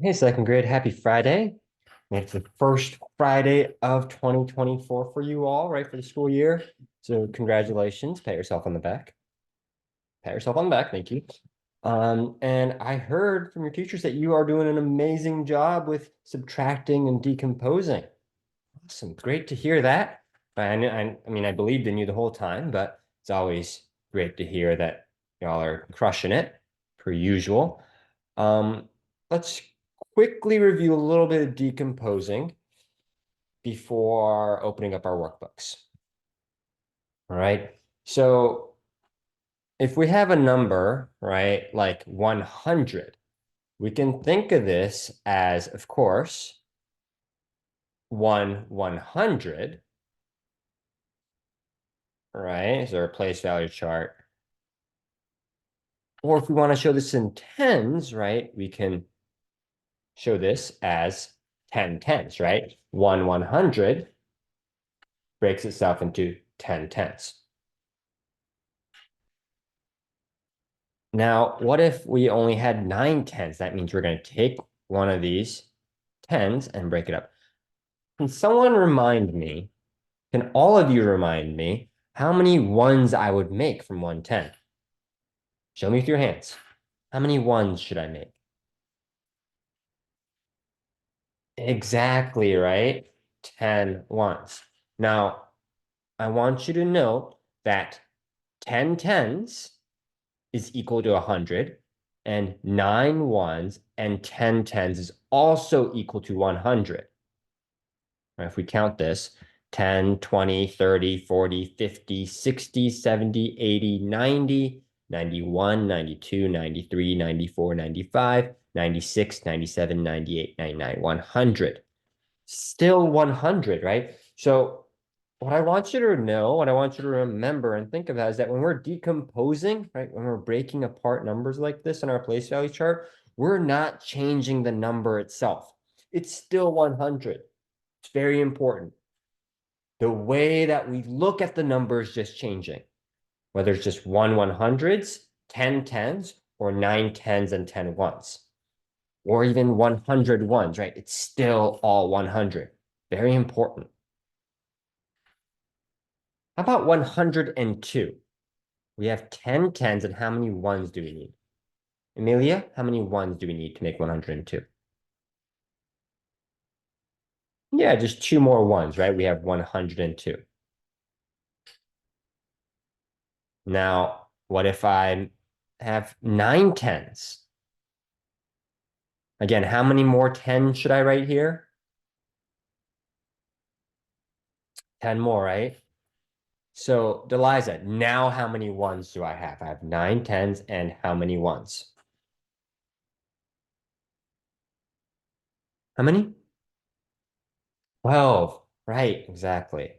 Hey, second grade, happy Friday. It's the first Friday of 2024 for you all, right, for the school year. So congratulations, pat yourself on the back. Pat yourself on the back, thank you. And I heard from your teachers that you are doing an amazing job with subtracting and decomposing. Awesome, great to hear that. I mean, I believed in you the whole time, but it's always great to hear that y'all are crushing it, per usual. Um, let's quickly review a little bit of decomposing before opening up our workbooks. All right. So if we have a number, right, like 100, we can think of this as, of course, 1/100, right? Is our place value chart. Or if we want to show this in tens, right, we can show this as 10 tens, right? 1/100 breaks itself into 10 tenths. Now, what if we only had 9 tenths? That means we're going to take one of these tens and break it up. Can someone remind me, can all of you remind me how many ones I would make from 110? Show me with your hands. How many ones should I make? Exactly, right? 10 ones. Now, I want you to note that 10 tens is equal to 100, and 9 ones and 10 tens is also equal to 100. Right, if we count this, 10, 20, 30, 40, 50, 60, 70, 80, 90, 91, 92, 93, 94, 95, 96, 97, 98, 99, 100. Still 100, right? So what I want you to know, what I want you to remember and think of that is that when we're decomposing, right, when we're breaking apart numbers like this in our place value chart, we're not changing the number itself. It's still 100. It's very important. The way that we look at the number is just changing, whether it's just 1/100s, 10 tens, or 9 tens and 10 ones, or even 100 ones, right? It's still all 100. Very important. How about 102? We have 10 tens, and how many ones do we need? Amelia, how many ones do we need to make 102? Yeah, just two more ones, right? We have 102. Now, what if I have 9 tens? Again, how many more 10 should I write here? 10 more, right? So, Deliza, now how many ones do I have? I have 9 tens and how many ones? How many? 12. Right, exactly.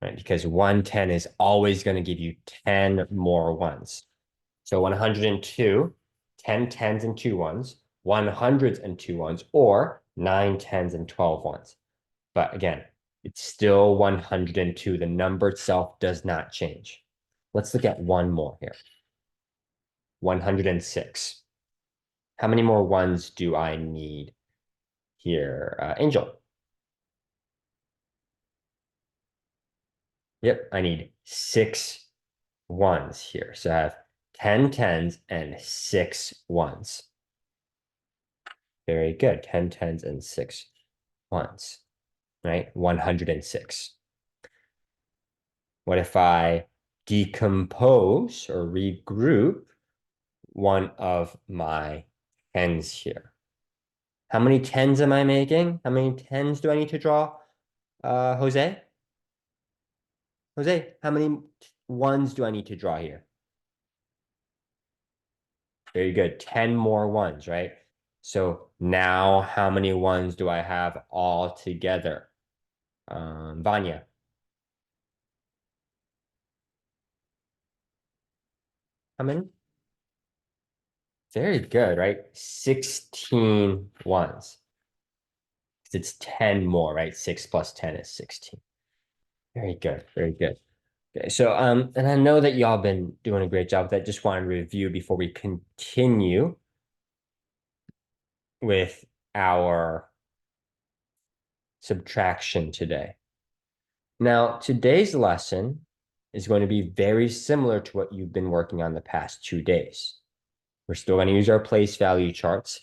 Right, because 110 is always going to give you 10 more ones. So 102, 10 tens and 2 ones, 100s and 2 ones, or 9 tens and 12 ones. But again, it's still 102. The number itself does not change. Let's look at one more here. 106. How many more ones do I need here? Angel. Yep, I need 6 ones here. So I have 10 tens and 6 ones. Very good. 10 tens and 6 ones, right? 106. What if I decompose or regroup one of my tens here? How many tens am I making? How many tens do I need to draw? Jose? Jose, how many ones do I need to draw here? Very good. 10 more ones, right? So now how many ones do I have all together? Vanya, how many? Very good, right? 16 ones. It's 10 more, right? 6 plus 10 is 16. Very good, very good. Okay, so and I know that y'all been doing a great job with that. Just want to review before we continue. with our subtraction today. Now, today's lesson is going to be very similar to what you've been working on the past 2 days. We're still going to use our place value charts,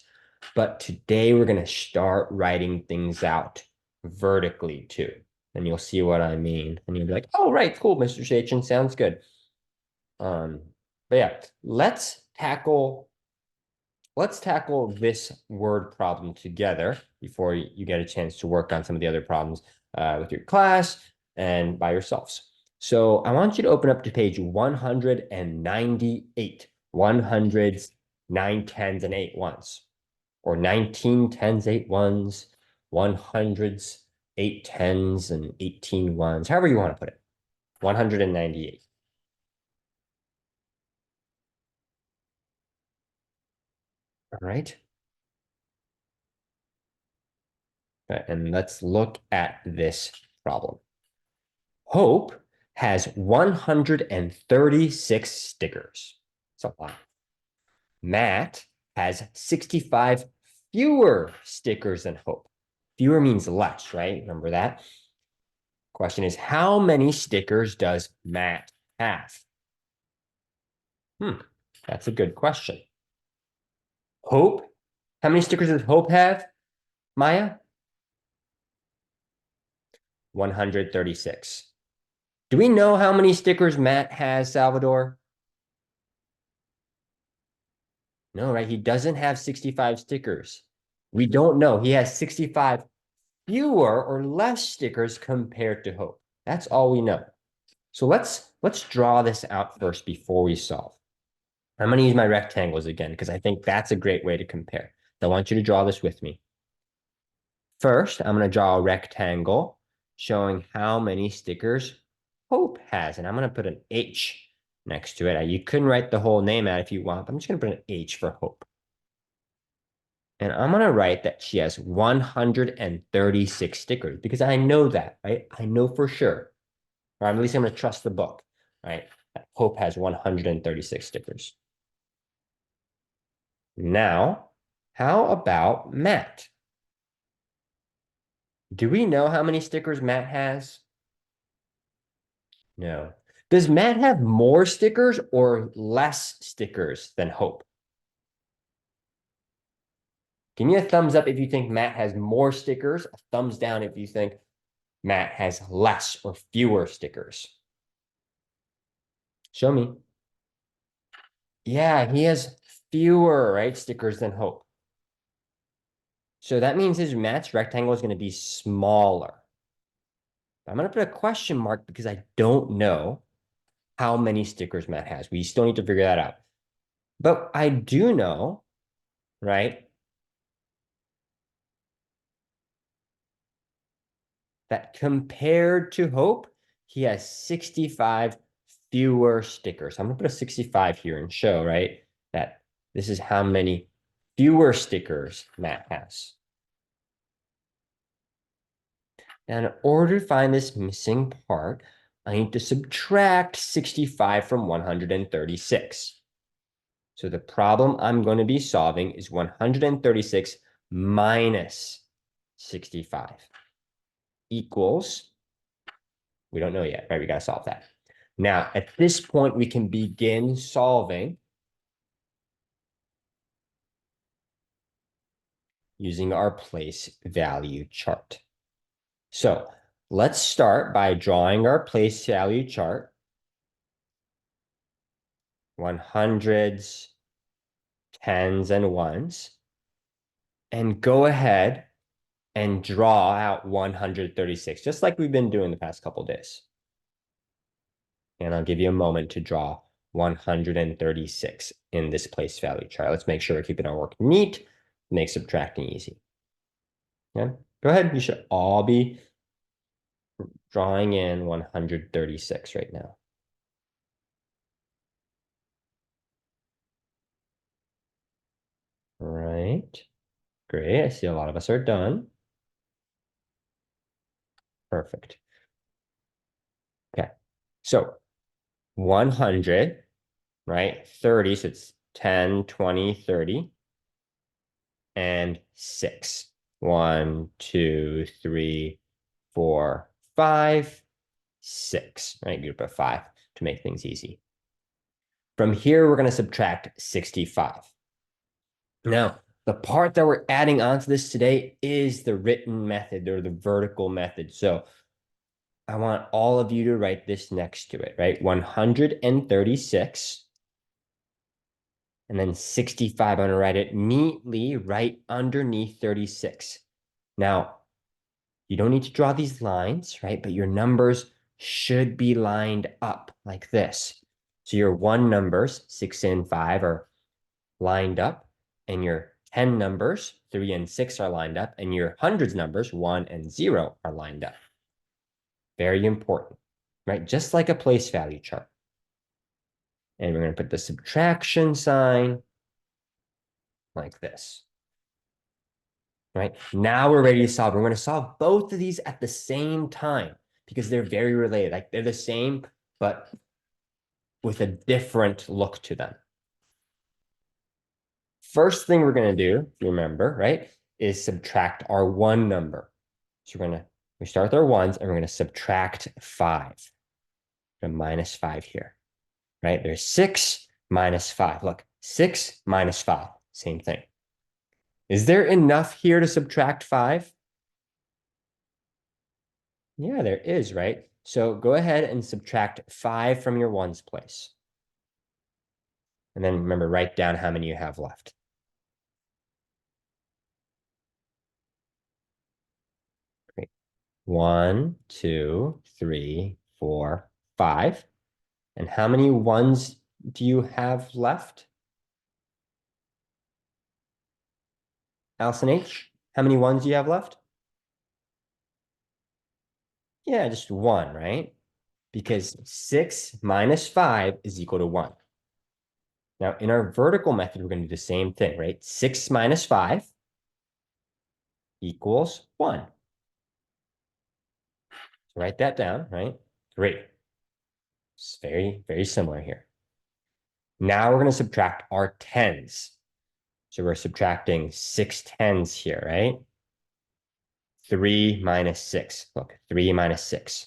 but today we're going to start writing things out vertically too. And you'll see what I mean. And you'll be like, oh, right, cool, Mr. Sachin, sounds good. But yeah, let's tackle this word problem together before you get a chance to work on some of the other problems with your class and by yourselves. So I want you to open up to page 198, 100s, 9 10s, and 8 1s, or 19 10s, 8 1s, 100s, 8 10s, and 18 1s, however you want to put it. 198. All right. And let's look at this problem. Hope has 136 stickers. That's a lot. Matt has 65 fewer stickers than Hope. Fewer means less, right? Remember that? Question is, how many stickers does Matt have? That's a good question. Hope, how many stickers does Hope have, Maya? 136. Do we know how many stickers Matt has, Salvador? No, right? He doesn't have 65 stickers. We don't know. He has 65 fewer or less stickers compared to Hope. That's all we know. So let's draw this out first before we solve. I'm going to use my rectangles again because I think that's a great way to compare. So I want you to draw this with me. First, I'm going to draw a rectangle showing how many stickers Hope has. And I'm going to put an H next to it. You couldn't write the whole name out if you want, but I'm just going to put an H for Hope. And I'm going to write that she has 136 stickers because I know that, right? I know for sure. Or at least I'm going to trust the book, right? Hope has 136 stickers. Now, how about Matt? Do we know how many stickers Matt has? No. Does Matt have more stickers or less stickers than Hope? Give me a thumbs up if you think Matt has more stickers, a thumbs down if you think Matt has less or fewer stickers. Show me. Yeah, he has fewer, right, stickers than Hope. So that means his Matt's rectangle is going to be smaller. I'm going to put a question mark because I don't know how many stickers Matt has. We still need to figure that out. But I do know, right, that compared to Hope, he has 65 fewer stickers. I'm going to put a 65 here and show, right, that this is how many fewer stickers Matt has. Now, in order to find this missing part, I need to subtract 65 from 136. So the problem I'm going to be solving is 136 minus 65 equals, we don't know yet, right? We got to solve that. Now, at this point, we can begin solving using our place value chart. So let's start by drawing our place value chart. 100s, 10s, and 1s. And go ahead and draw out 136, just like we've been doing the past couple days. And I'll give you a moment to draw 136 in this place value chart. Let's make sure we're keeping our work neat, make subtracting easy. Yeah, go ahead. You should all be drawing in 136 right now. All right, great. I see a lot of us are done. Perfect. Okay, so 100, right? 30, so it's 10, 20, 30. and 6. 1, 2, 3, 4, 5, 6, right? Group of 5 to make things easy. From here, we're going to subtract 65. Now, the part that we're adding onto this today is the written method or the vertical method. So I want all of you to write this next to it, right? 136. And then 65, I'm going to write it neatly right underneath 36. Now, you don't need to draw these lines, right? But your numbers should be lined up like this. So your 1 numbers, 6 and 5, are lined up, and your 10 numbers, 3 and 6, are lined up, and your hundreds numbers, 1 and 0, are lined up. Very important, right? Just like a place value chart. And we're going to put the subtraction sign like this. Right? Now we're ready to solve. We're going to solve both of these at the same time because they're very related. Like they're the same, but with a different look to them. First thing we're going to do, remember, right, is subtract our 1 number. So we start with our 1s and we're going to subtract 5. Minus 5 here, right? There's 6 minus 5. Look, 6 minus 5, same thing. Is there enough here to subtract 5? Yeah, there is, right? So go ahead and subtract 5 from your 1's place. And then remember, write down how many you have left. Great. 1, 2, 3, 4, 5. And how many 1's do you have left? Allison H., how many 1's do you have left? Yeah, just 1, right? Because 6 minus 5 is equal to 1. Now, in our vertical method, we're going to do the same thing, right? 6 minus 5 equals 1. So write that down, right? Great. It's very, very similar here. Now we're going to subtract our 10s. So we're subtracting 6 10s here, right? 3 minus 6. Look, 3 minus 6.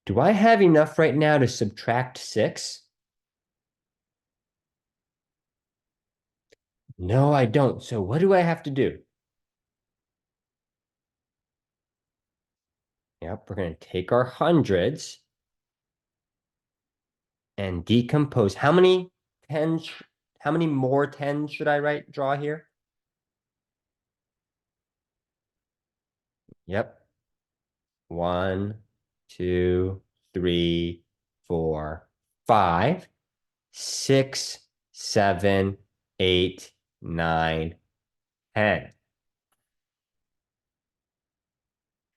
Do I have enough right now to subtract 6? No, I don't. So what do I have to do? Yep, we're going to take our hundreds and decompose. How many 10s, how many more 10s should I draw here? Yep. 1, 2, 3, 4, 5, 6, 7, 8, 9, 10.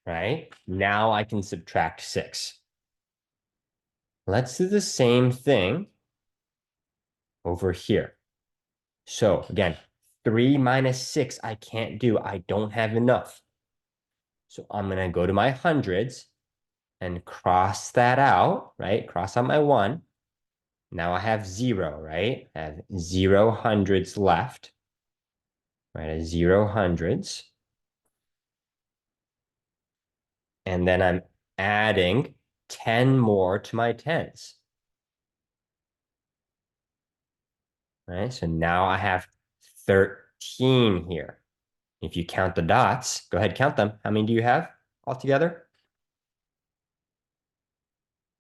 Right? Now I can subtract 6. Let's do the same thing over here. So again, 3 minus 6, I can't do. I don't have enough. So I'm going to go to my hundreds and cross that out, right? Cross out my 1. Now I have 0, right? I have 0 hundreds left, right? 0 hundreds. And then I'm adding 10 more to my 10s. Right? So now I have 13 here. If you count the dots, go ahead, count them. How many do you have altogether?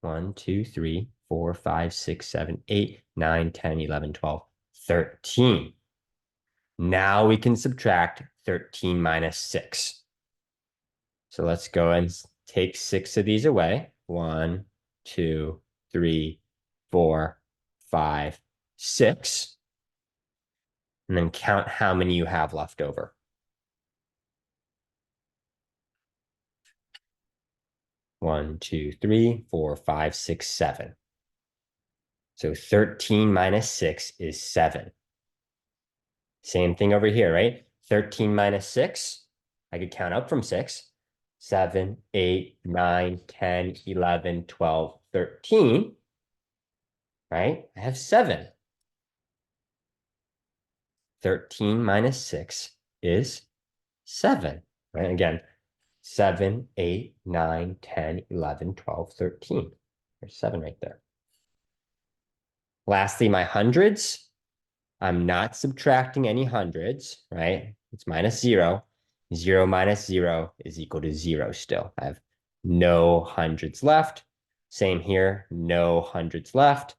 1, 2, 3, 4, 5, 6, 7, 8, 9, 10, 11, 12, 13. Now we can subtract 13 minus 6. So let's go and take 6 of these away. 1, 2, 3, 4, 5, 6. And then count how many you have left over. 1, 2, 3, 4, 5, 6, 7. So 13 minus 6 is 7. Same thing over here, right? 13 minus 6, I could count up from 6. 7, 8, 9, 10, 11, 12, 13. Right? I have 7. 13 minus 6 is 7, right? Again, 7, 8, 9, 10, 11, 12, 13. There's 7 right there. Lastly, my hundreds. I'm not subtracting any hundreds, right? It's minus 0. 0 minus 0 is equal to 0 still. I have no hundreds left. Same here, no hundreds left.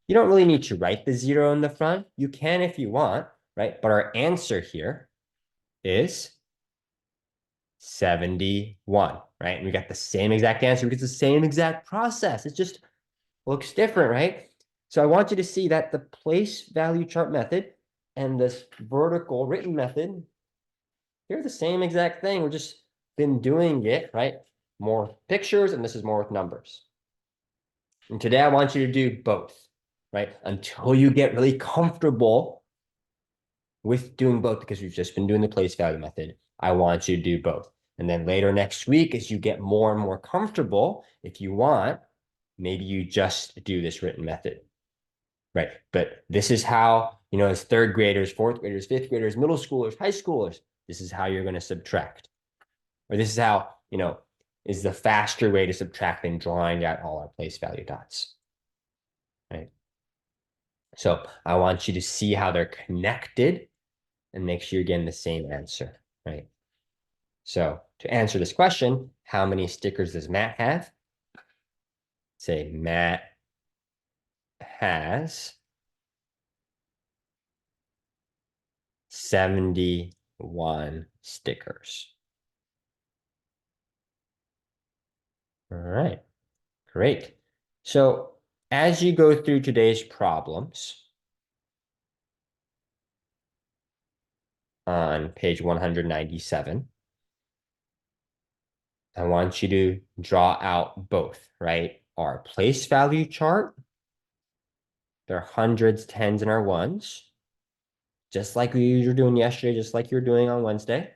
You don't really need to write the 0 in the front. You can if you want, right? But our answer here is 71, right? And we got the same exact answer. We get the same exact process. It just looks different, right? So I want you to see that the place value chart method and this vertical written method, they're the same exact thing. We're just been doing it, right? More pictures, and this is more with numbers. And today I want you to do both, right? Until you get really comfortable with doing both, because we've just been doing the place value method. I want you to do both. And then later next week, as you get more and more comfortable, if you want, maybe you just do this written method, right? But this is how, as third graders, fourth graders, fifth graders, middle schoolers, high schoolers, this is how you're going to subtract. Or this is how, is the faster way to subtract than drawing out all our place value dots, right? So I want you to see how they're connected and make sure you're getting the same answer, right? So to answer this question, how many stickers does Matt have? Say Matt has 71 stickers. All right, great. So as you go through today's problems on page 197, I want you to draw out both, right? Our place value chart, their hundreds, tens, and our ones, just like we were doing yesterday, just like you're doing on Wednesday.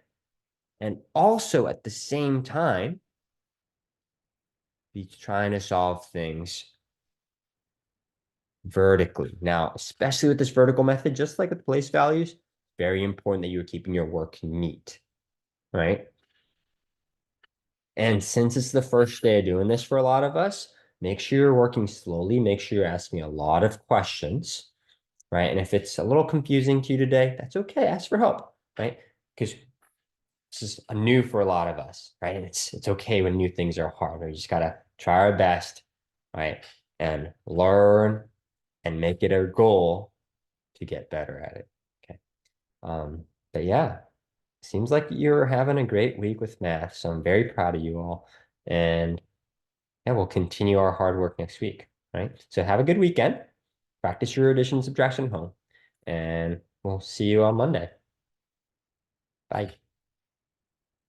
And also at the same time, be trying to solve things vertically. Now, especially with this vertical method, just like with place values, very important that you're keeping your work neat, right? And since it's the first day of doing this for a lot of us, make sure you're working slowly. Make sure you're asking a lot of questions, right? And if it's a little confusing to you today, that's okay. Ask for help, right? Because this is new for a lot of us, right? And it's okay when new things are hard. We just gotta try our best, right? And learn and make it a goal to get better at it. Okay. But yeah, seems like you're having a great week with math. So I'm very proud of you all. And yeah, we'll continue our hard work next week, right? So have a good weekend. Practice your addition and subtraction at home. And we'll see you on Monday. Bye.